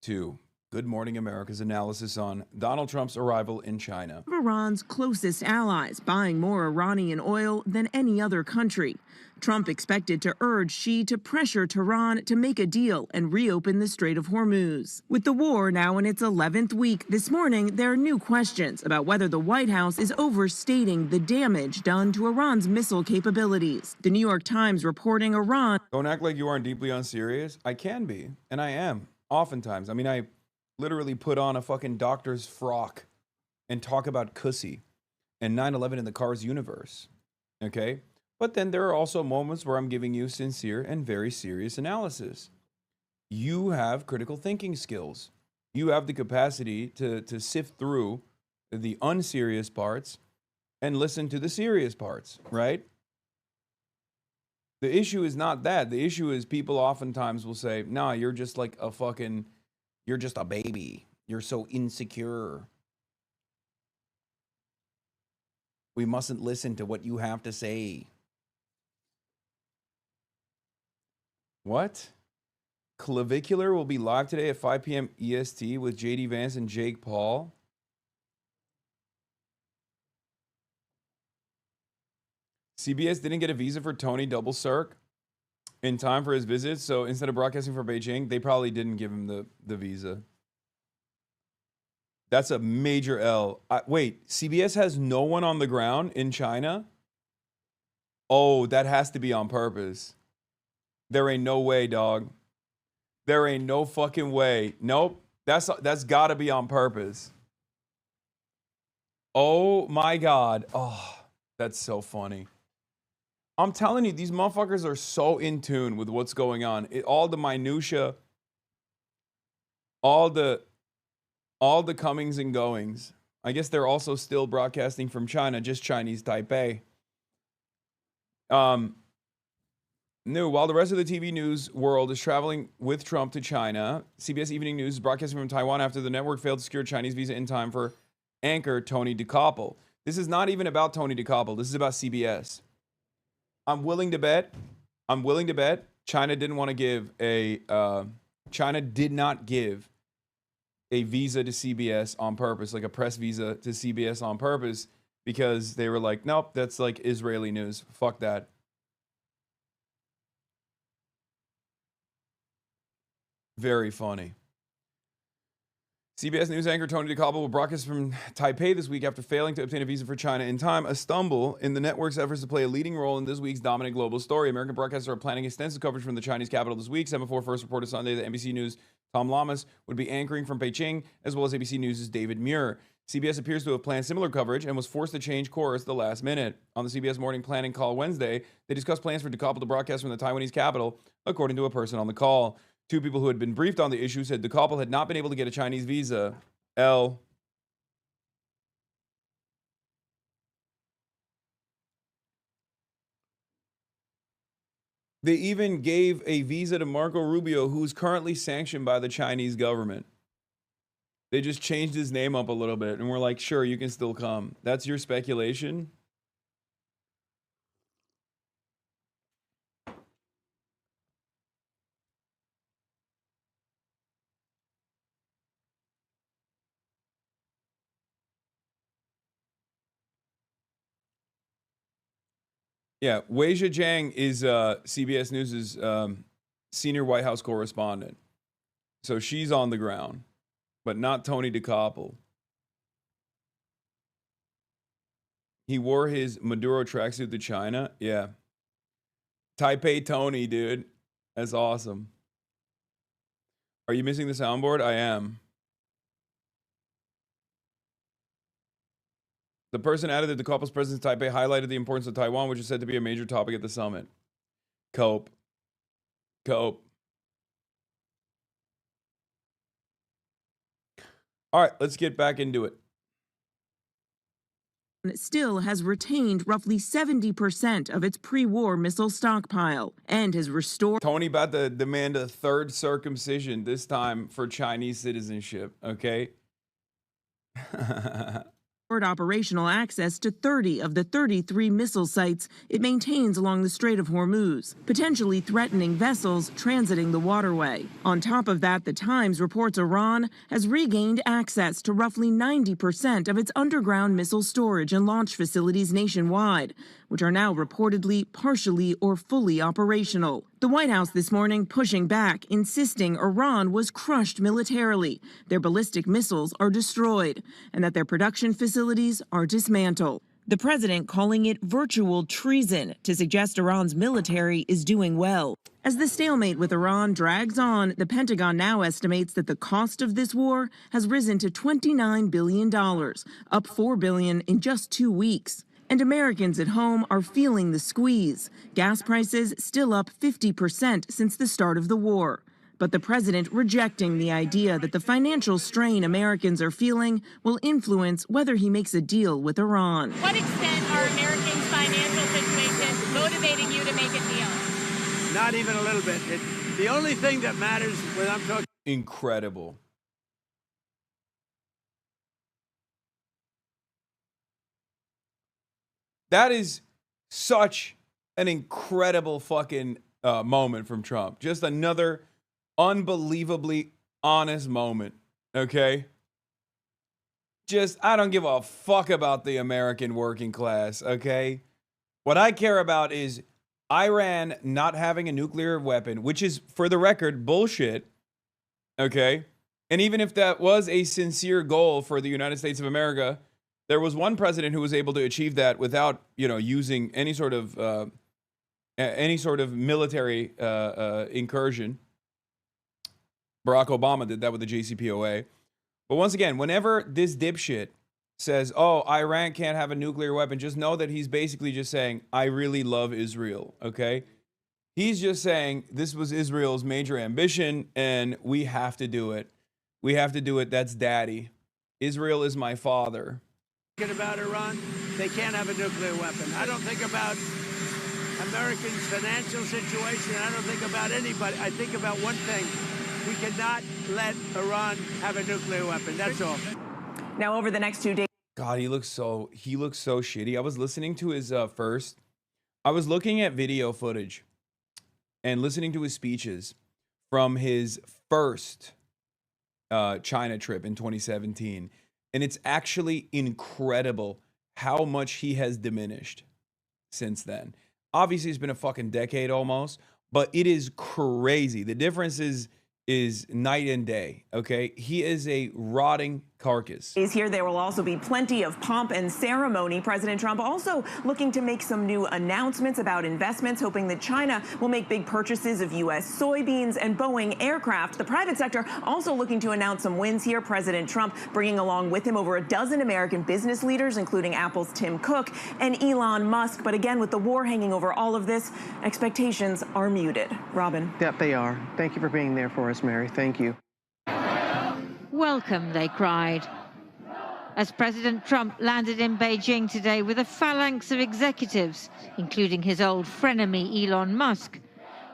to Good Morning America's analysis on Donald Trump's arrival in China. Iran's closest allies buying more Iranian oil than any other country. Trump expected to urge Xi to pressure Tehran to make a deal and reopen the Strait of Hormuz. With the war now in its 11th week, this morning there are new questions about whether the White House is overstating the damage done to Iran's missile capabilities. The New York Times reporting Iran... Don't act like you aren't deeply unserious. I can be, and I am, oftentimes. I mean, I literally put on a fucking doctor's frock and talk about Cussy and 9/11 in the Cars universe, okay? But then there are also moments where I'm giving you sincere and very serious analysis. You have critical thinking skills. You have the capacity to sift through the unserious parts and listen to the serious parts, right? The issue is not that. The issue is people oftentimes will say, nah, you're just like a fucking... You're just a baby. You're so insecure. We mustn't listen to what you have to say. What? Clavicular will be live today at 5 p.m. EST with JD Vance and Jake Paul. CBS didn't get a visa for Tony Double Cirque in time for his visit, so instead of broadcasting from Beijing, they probably didn't give him the visa. That's a major L. Wait, CBS has no one on the ground in China? Oh, that has to be on purpose. There ain't no way, dog. There ain't no fucking way. Nope. That's got to be on purpose. Oh my God. Oh, that's so funny. I'm telling you, these motherfuckers are so in tune with what's going on. All the minutia, all the comings and goings. I guess they're also still broadcasting from China, just Chinese Taipei. While the rest of the TV news world is traveling with Trump to China, CBS Evening News is broadcasting from Taiwan after the network failed to secure a Chinese visa in time for anchor Tony DeCoppel. This is not even about Tony DeCoppel. This is about CBS. I'm willing to bet China didn't want to give China did not give a visa to CBS on purpose, like a press visa to CBS on purpose, because they were like, nope, that's like Israeli news. Fuck that. Very funny. CBS News anchor Tony DeCoppel will broadcast from Taipei this week after failing to obtain a visa for China in time, a stumble in the network's efforts to play a leading role in this week's dominant global story. American broadcasters are planning extensive coverage from the Chinese capital this week. Semaphore first reported Sunday that NBC News' Tom Lamas would be anchoring from Beijing, as well as ABC News' David Muir. CBS appears to have planned similar coverage and was forced to change course at the last minute. On the CBS Morning Planning Call Wednesday, they discussed plans for DeCoppel to broadcast from the Taiwanese capital, according to a person on the call. Two people who had been briefed on the issue said DeCoppel had not been able to get a Chinese visa. They even gave a visa to Marco Rubio, who's currently sanctioned by the Chinese government. They just changed his name up a little bit, and we're like, sure, you can still come. That's your speculation? Yeah, Wei Zhejiang is CBS News' senior White House correspondent. So she's on the ground, but not Tony DeCoppel. He wore his Maduro tracksuit to China. Yeah. Taipei Tony, dude. That's awesome. Are you missing the soundboard? I am. The person added that DeCoppel's presence in Taipei highlighted the importance of Taiwan, which is said to be a major topic at the summit. Cope. All right, let's get back into it. Still has retained roughly 70% of its pre-war missile stockpile and has restored. Tony about to demand a third circumcision, this time for Chinese citizenship, okay? Operational access to 30 of the 33 missile sites it maintains along the Strait of Hormuz, potentially threatening vessels transiting the waterway. On top of that, The Times reports Iran has regained access to roughly 90% of its underground missile storage and launch facilities nationwide, which are now reportedly partially or fully operational. The White House this morning pushing back, insisting Iran was crushed militarily, their ballistic missiles are destroyed, and that their production facilities are dismantled. The president calling it virtual treason to suggest Iran's military is doing well. As the stalemate with Iran drags on, the Pentagon now estimates that the cost of this war has risen to $29 billion, up $4 billion in just 2 weeks. And Americans at home are feeling the squeeze. Gas prices still up 50% since the start of the war. But the president rejecting the idea that the financial strain Americans are feeling will influence whether he makes a deal with Iran. What extent are Americans' financial situation motivating you to make a deal? Not even a little bit. The only thing that matters when I'm talking... Incredible. That is such an incredible fucking moment from Trump. Just another unbelievably honest moment, okay? Just, I don't give a fuck about the American working class, okay? What I care about is Iran not having a nuclear weapon, which is, for the record, bullshit, okay? And even if that was a sincere goal for the United States of America, there was one president who was able to achieve that without, using any sort of military incursion. Barack Obama did that with the JCPOA. But once again, whenever this dipshit says, oh, Iran can't have a nuclear weapon, just know that he's basically just saying, I really love Israel, okay? He's just saying this was Israel's major ambition and we have to do it. We have to do it. That's daddy. Israel is my father. Thinking about Iran, they can't have a nuclear weapon. I don't think about Americans' financial situation. I don't think about anybody. I think about one thing. We cannot let Iran have a nuclear weapon. That's all. Now, over the next 2 days. God, he looks so shitty. I was listening to his I was looking at video footage and listening to his speeches from his first China trip in 2017. And it's actually incredible how much he has diminished since then. Obviously, it's been a fucking decade almost, but it is crazy. The difference is night and day, okay? He is a rotting carcass. Here, there will also be plenty of pomp and ceremony. President Trump also looking to make some new announcements about investments, hoping that China will make big purchases of U.S. soybeans and Boeing aircraft. The private sector also looking to announce some wins here. President Trump bringing along with him over a dozen American business leaders, including Apple's Tim Cook and Elon Musk. But again, with the war hanging over all of this, expectations are muted. Robin. Yep, they are. Thank you for being there for us, Mary. Thank you. Welcome, they cried, as President Trump landed in Beijing today with a phalanx of executives, including his old frenemy Elon Musk,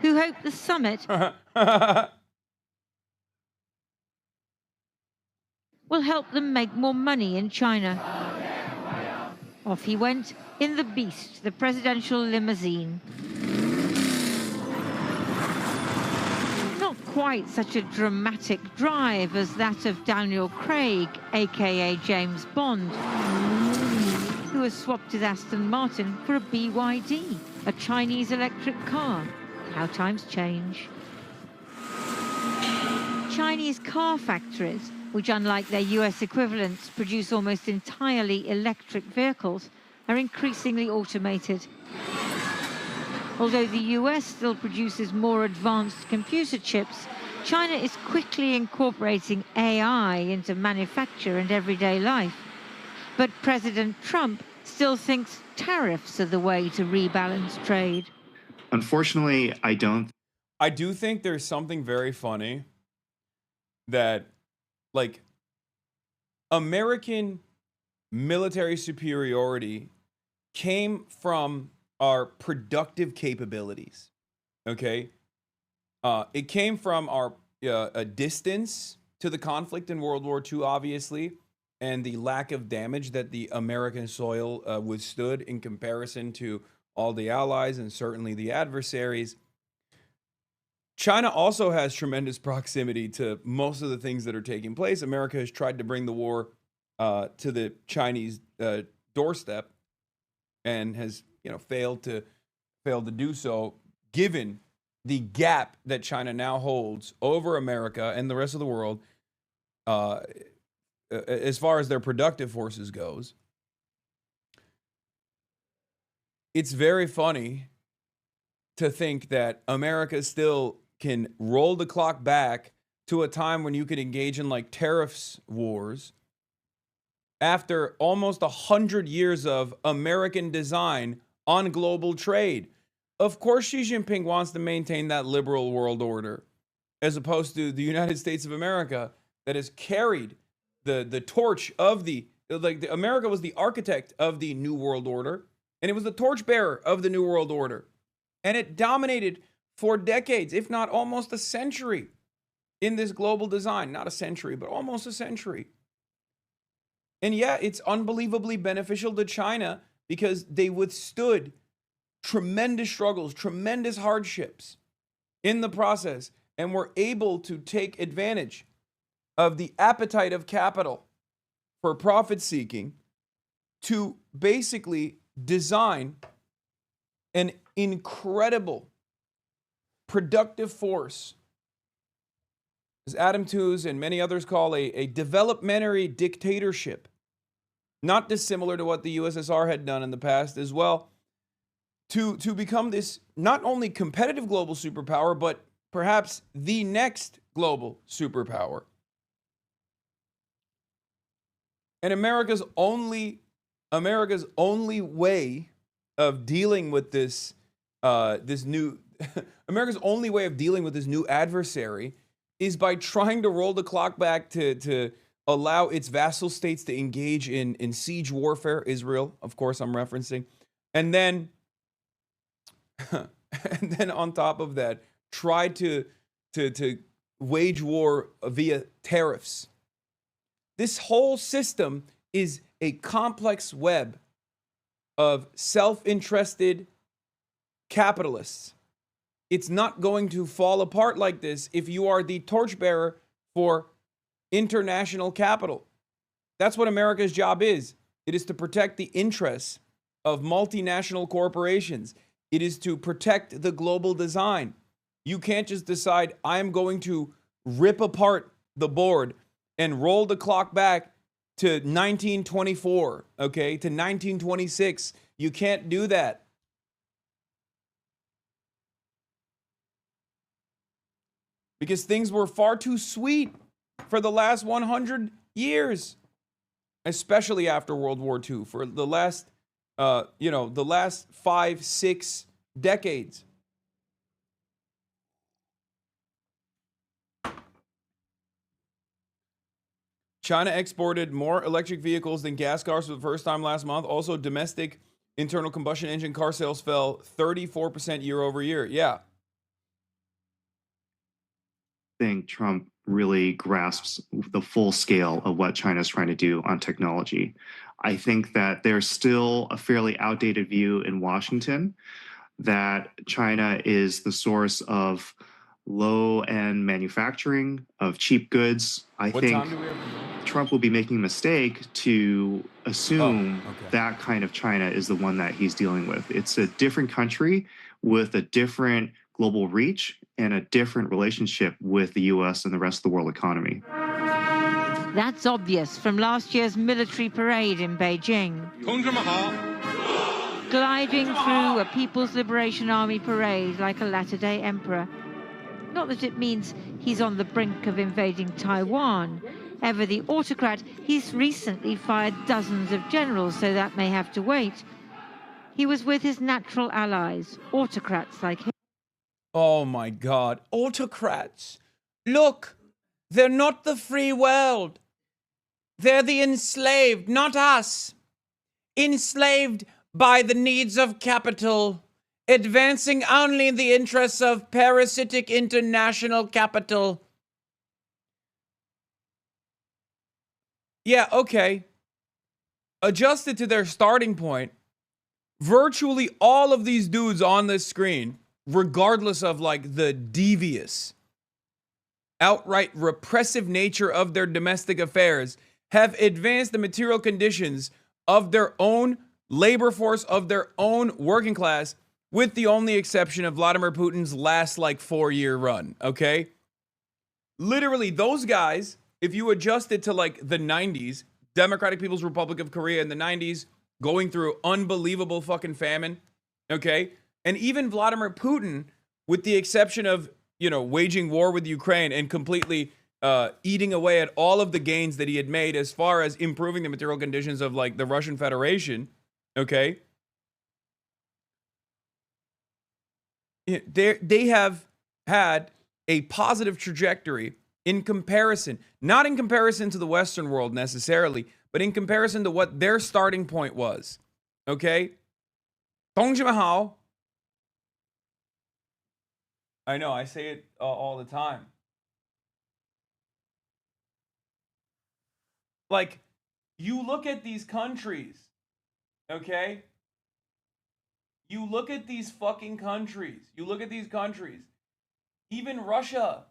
who hoped the summit will help them make more money in China. Off he went in the Beast, the presidential limousine. Quite such a dramatic drive as that of Daniel Craig, aka James Bond, who has swapped his Aston Martin for a BYD, a Chinese electric car. How times change. Chinese car factories, which unlike their US equivalents produce almost entirely electric vehicles, are increasingly automated. Although the US still produces more advanced computer chips, China is quickly incorporating AI into manufacture and everyday life. But President Trump still thinks tariffs are the way to rebalance trade. Unfortunately, I don't. I do think there's something very funny that, like, American military superiority came from our productive capabilities, okay? It came from our distance to the conflict in World War II, obviously, and the lack of damage that the American soil withstood in comparison to all the allies and certainly the adversaries. China also has tremendous proximity to most of the things that are taking place. America has tried to bring the war to the Chinese doorstep and has failed to do so, given the gap that China now holds over America and the rest of the world as far as their productive forces goes. It's very funny to think that America still can roll the clock back to a time when you could engage in like tariffs wars after almost 100 years of American design on global trade. Of course, Xi Jinping wants to maintain that liberal world order, as opposed to the United States of America that has carried the torch of America was the architect of the New World Order, and it was the torchbearer of the New World Order. And it dominated for decades, if not almost a century, in this global design. Not a century, but almost a century. And yeah, it's unbelievably beneficial to China because they withstood tremendous struggles, tremendous hardships in the process, and were able to take advantage of the appetite of capital for profit seeking to basically design an incredible productive force, as Adam Tooze and many others call a developmentary dictatorship, not dissimilar to what the USSR had done in the past as well, to become this not only competitive global superpower, but perhaps the next global superpower. And America's only way of dealing with this new America's only way of dealing with this new adversary is by trying to roll the clock back to allow its vassal states to engage in siege warfare. Israel, of course, I'm referencing, and then and then on top of that, try to wage war via tariffs. This whole system is a complex web of self-interested capitalists. It's not going to fall apart like this if you are the torchbearer for international capital. That's what America's job is. It is to protect the interests of multinational corporations. It is to protect the global design. You can't just decide, I'm going to rip apart the board and roll the clock back to 1924, okay, to 1926. You can't do that. Because things were far too sweet for the last 100 years, especially after World War II, for the last, the last 5-6 decades. China exported more electric vehicles than gas cars for the first time last month. Also, domestic internal combustion engine car sales fell 34% year over year. Yeah. I think Trump really grasps the full scale of what China is trying to do on technology. I think that there's still a fairly outdated view in Washington that China is the source of low-end manufacturing, of cheap goods. I think Trump will be making a mistake to assume that kind of China is the one that he's dealing with. It's a different country with a different global reach and a different relationship with the US and the rest of the world economy. That's obvious from last year's military parade in Beijing. Gliding through a People's Liberation Army parade like a latter-day emperor. Not that it means he's on the brink of invading Taiwan. Ever the autocrat, he's recently fired dozens of generals, so that may have to wait. He was with his natural allies, autocrats like him. Oh my God, autocrats. Look, they're not the free world. They're the enslaved, not us. Enslaved by the needs of capital, advancing only in the interests of parasitic international capital. Yeah, okay. Adjusted to their starting point, virtually all of these dudes on this screen, regardless of like the devious, outright repressive nature of their domestic affairs, have advanced the material conditions of their own labor force, of their own working class, with the only exception of Vladimir Putin's last like 4-year run, okay? Literally, those guys, if you adjust it to like the 90s, Democratic People's Republic of Korea in the 90s, going through unbelievable fucking famine, okay? And even Vladimir Putin, with the exception of, waging war with Ukraine and completely eating away at all of the gains that he had made as far as improving the material conditions of like the Russian Federation, okay? They have had a positive trajectory in comparison, not in comparison to the Western world necessarily, but in comparison to what their starting point was, okay? 同志们好. I know, I say it all the time. Like, you look at these countries, okay? You look at these fucking countries. You look at these countries. Even Russia,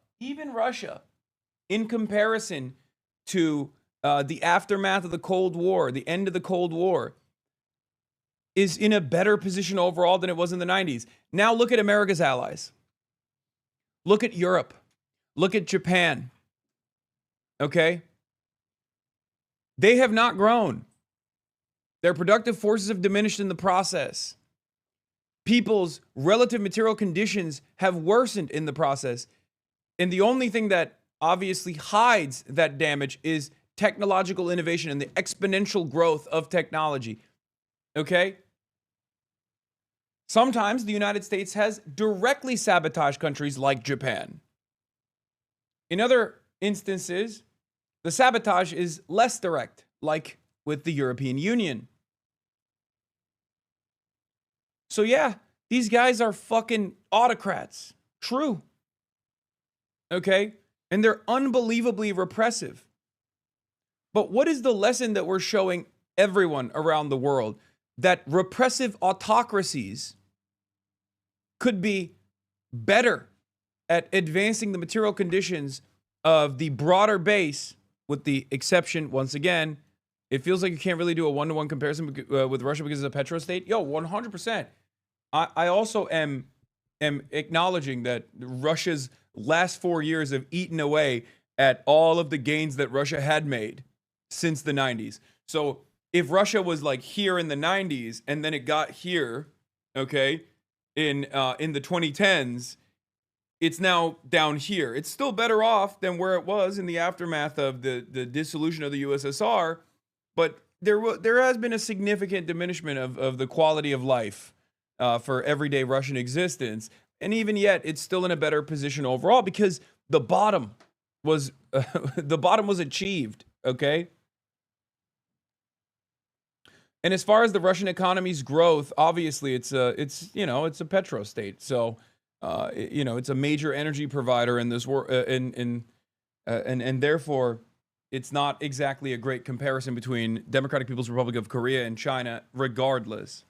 in comparison to the aftermath of the Cold War, the end of the Cold War, is in a better position overall than it was in the 90s. Now look at America's allies. Look at Europe. Look at Japan. Okay? They have not grown. Their productive forces have diminished in the process. People's relative material conditions have worsened in the process. And the only thing that obviously hides that damage is technological innovation and the exponential growth of technology. Okay? Sometimes the United States has directly sabotaged countries like Japan. In other instances, the sabotage is less direct, like with the European Union. So yeah, these guys are fucking autocrats. True. Okay? And they're unbelievably repressive. But what is the lesson that we're showing everyone around the world? That repressive autocracies could be better at advancing the material conditions of the broader base, with the exception, once again, it feels like you can't really do a one-to-one comparison with Russia because it's a petrostate. Yo, 100%. I also am acknowledging that Russia's last 4 years have eaten away at all of the gains that Russia had made since the 90s. So if Russia was like here in the 90s and then it got here, okay, in the 2010s, it's now down here. It's still better off than where it was in the aftermath of the dissolution of the USSR, but there has been a significant diminishment of the quality of life for everyday Russian existence. And even yet, it's still in a better position overall because the bottom was achieved, okay? And as far as the Russian economy's growth, obviously it's a petrostate. So, it's a major energy provider in this world, and therefore, it's not exactly a great comparison between Democratic People's Republic of Korea and China, regardless.